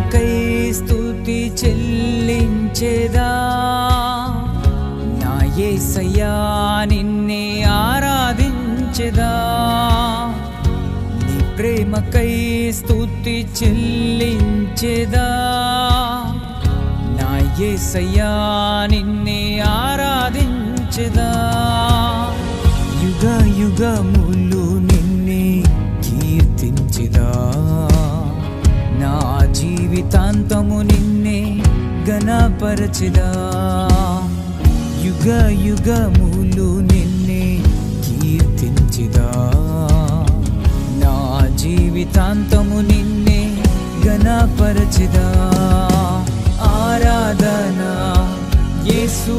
ప్రేమకై స్తుతి చెల్లించెదా నా యేసయ్యా నిన్నే ఆరాధించెదా నీ ప్రేమకై స్తుతి చెల్లించెదా నా యేసయ్యా నిన్నే ఆరాధించెదా యుగ యుగములు నిన్నే కీర్తించెదా నా జీవితాంతము నిన్నే ఘనపరచెదా యుగ యుగములు నిన్నే కీర్తించెదా నా జీవితాంతము నిన్నే ఘనపరచెదా ఆరాధన యేసు